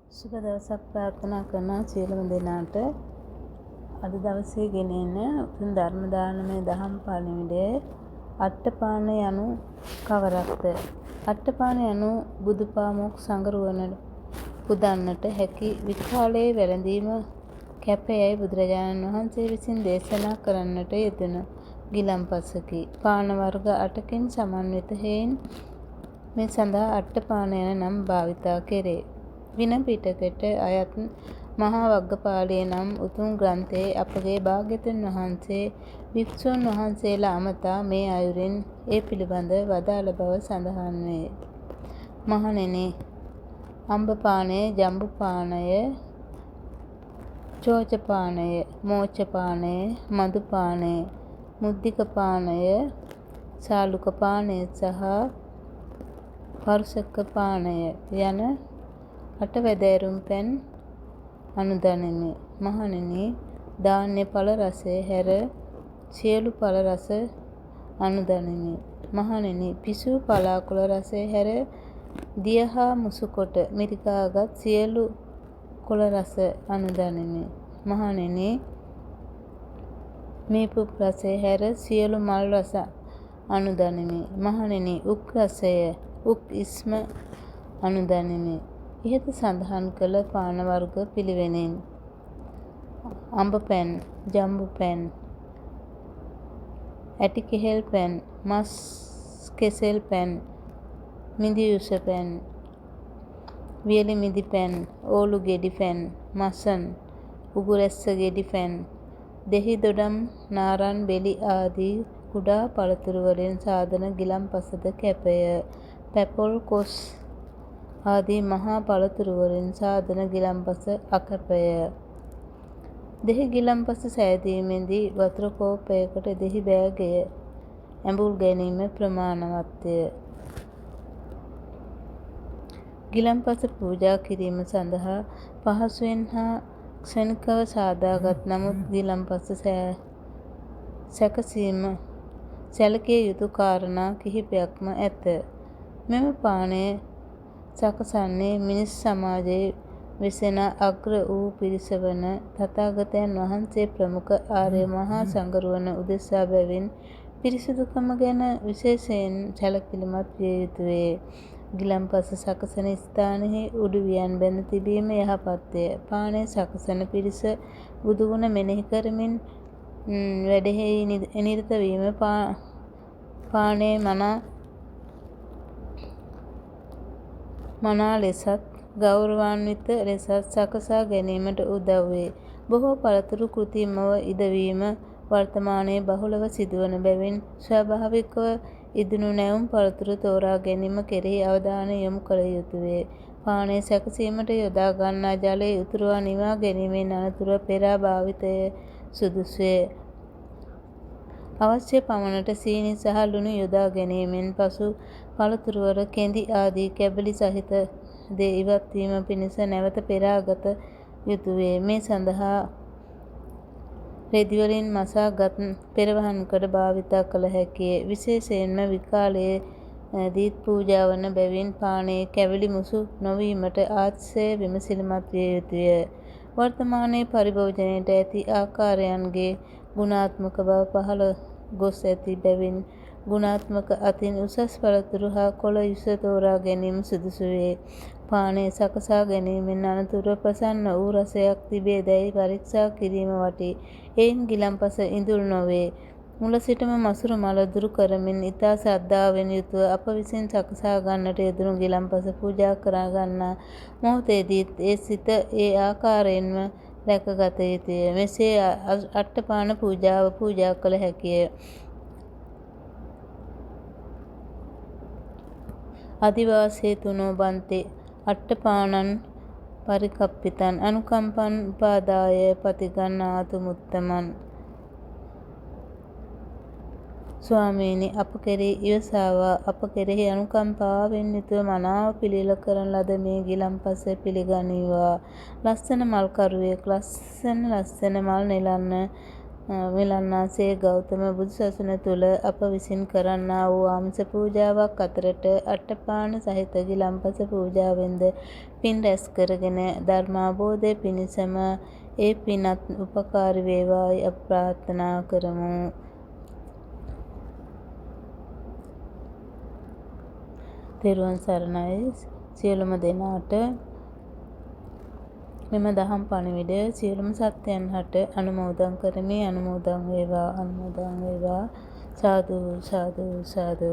සුබ දවසක් ප්‍රාර්ථනා කරනවා සියලුම දෙනාට. අද දවසේ ගෙනෙන උතුම් ධර්ම දානමය දහම් පණිවිඩය අට්ඨපාන යනු කවරක්ද? අට්ඨපාන යනු බුදුපාමොක් සඟරුවන පුදන්නට හැකි විකාලයේ වැළඳීම කැපයයි බුදුරජාණන් වහන්සේ විසින් දේශනා කරන්නට යෙදුණු ගිලන්පසකි. පාන වර්ග 8කින් සමන්විත හේයින් මේ සඳහා අට්ඨපාන යන නම් භාවිතා කෙරේ. වින පිටකට අයත් මහා වග්ගපාලිය නම් උතුම් ග්‍රන්ථයේ අපගේ භාග්‍යවතුන් වහන්සේ භික්ෂූන් වහන්සේලා අමතා මේ අයුරින් ඒ පිළිබඳ වදාළ බව සඳහන් වේ. මහණෙනි, අම්බපානය, ජම්බුපානය, චෝචපානය, මෝචපානය, මදුපානය, මුද්දිකපානය, සාලුකපානය සහ පරුසකපානය යන අටවැදෑරුම් පැන් අනුදනිමි. මහණෙනි, ධාන්‍ය ඵල රසය හැර සියලු ඵල රස අනුදනිමි. මහණෙනි, පිසූ පලාකුල රසය හැර දිය හා මුසුකොට මිරිකාගත් සියලු කොළ රස අනුදනිමි. මහණෙනි, මීපුප් රසය හැර සියලු මල් රස අනුදනිමි. මහණෙනි, උක් රසය, උක් ඉස්ම අනුදනිමි. ඉහත සඳහන් කළ පාන වර්ග පිළිවෙලින් අඹ පැන්, ජම්බු පැන්, ඇටි කෙහෙල් පැන්, මස් කෙසෙල් පැන්, මිදිඋස පැන්, වියලි මිදි පැන්, ඕලු ගෙඩි පැන්, මසන්, උගුරැස්ස ගෙඩි පැන්, දෙහි දොඩම්, නාරන් බෙලි ආදී කුඩා පළතුරු වලින් සාදන ගිලන්පසද කැපය. පැපොල්, කොස් ආදී මහා පළතුරු වලින් සාදන ගිලන්පස අකැපය. දෙහි ගිලන්පස සෑදීමේදී වතුර කෝප්පයකට දෙහි බෑගය ඇඹුල් ගැනීම ප්‍රමාණවත්ය. ගිලන්පස පූජා කිරීම සඳහා පහසුවෙන් හා ක්ෂණිකව සාදාගත් නමුත් ගිලන්පස සැකසීම සැලකිය යුතු කාරණා කිහිපයක්ම ඇත. මෙම පානය සකසන්නේ මිනිස් සමාජයේ වෙසෙන අග්‍ර වූ පිරිස වන තථාගතයන් වහන්සේ ප්‍රමුඛ ආර්ය මහා සඟරුවන උදෙසා බැවින් පිරිසිදුකම ගැන විශේෂයෙන් සැලකිලිමත් විය යුතුය. ගිලන්පස සකසන ස්ථානයෙහි උඩුවියන් බැඳ තිබීම යහපත්ය. පානය සකසන පිරිස බුදුගුණ මෙනෙහි කරමින් වැඩෙහි නිරත වීම පානය මනා ලෙසත් ගෞරවාන්විත ලෙසත් සකසා ගැනීමට උදව් වේ. බොහෝ පළතුරු කෘත්‍රිමව ඉදවීම වර්තමානයේ බහුලව සිදුවන බැවින් ස්වාභාවිකව ඉදුණු නැවුම් පළතුරු තෝරා ගැනීම කෙරෙහි අවධානය යොමු කළ යුතුය. පානය සැකසීමට යොදා ගන්නා ජලය උතුරවා නිවා ගැනීමෙන් අනතුරුව පෙරා භාවිතය සුදුසුය. අවශ්‍ය පමණට සීනි සහ ලුණු යොදා ගැනීමෙන් පසු පළතුරුවල කෙඳි ආදී කැබලි සහිත දේ ඉවත්වීම පිණිස නැවත පෙරා ගත යුතුය. මේ සඳහා රෙදිවලින් මසා ගත් පෙරවහන්කඩ භාවිතා කළ හැකිය. විශේෂයෙන්ම විකාලයේ දීත් පූජා වන බැවින් පානයේ කැවිලි මුසු නොවීමට අතිශය විමසිලිමත් විය යුතුය. වර්තමානයේ පරිභෝජනයට ඇති ආකාරයන්ගේ ගුණාත්මක බව පහළ ගොස් ඇති බැවින් ගුණාත්මක අතින් උසස් පළතුරු හා කොළ යුස තෝරා ගැනීම සුදුසු වේ. පානය සකසා ගැනීමෙන් අනතුරුව ප්‍රසන්න වූ රසයක් තිබේදැයි පරීක්ෂා කිරීම වටී. එයින් ගිලන්පස ඉඳුල් නොවේ. මුල සිටම මසුරු මල දුරු කරමින් ඉතා ශ්‍රද්ධාවෙන් යුතුව අප විසින් සකසා ගන්නට යෙදුණු ගිලන්පස පූජා කරගන්නා මොහොතේදීත් ඒ සිත ඒ ආකාරයෙන්ම රැකගත යුතුය. මෙසේ අට්ඨපාන පූජාව පූජා කළ හැකිය. අදිවාසේ තුනෝ බන්තේ අට්ඨපානං පරිකප්පිතං අනුකම්පං උපාදාය පතිගන්නාතු මුත්තමං. ස්වාමීනි, අප කෙරෙහි ඉවසාවා අප කෙරෙහි අනුකම්පාවෙන් යුතුව මනාව පිළියෙල කරන ලද මේ ගිලන්පස පිළිගනීවා. ලස්සන මල් කරුවෙක් ලස්සන මල් නෙලන්න මිලන්නාසේ ගෞතම බුදුසසුන තුළ අප විසින් කරන්නා වූ ආමිස පූජාවක් අතරට අට්ඨපාන සහිත ගිලන්පස පූජාවෙන්ද පින් රැස් කරගෙන ධර්මාවබෝධය පිණිසම ඒ පිනත් උපකාරී වේවායි අප ප්‍රාර්ථනා කරමු. තෙරුවන් සරණයි සියලුම දෙනාට. මෙම දහම් පණිවිඩය සියලුම සත්‍යයන් හට අනුමෝදන් කරමි. අනුමෝදන් වේවා, අනුමෝදන් වේවා. සාදු සාදු සාදු.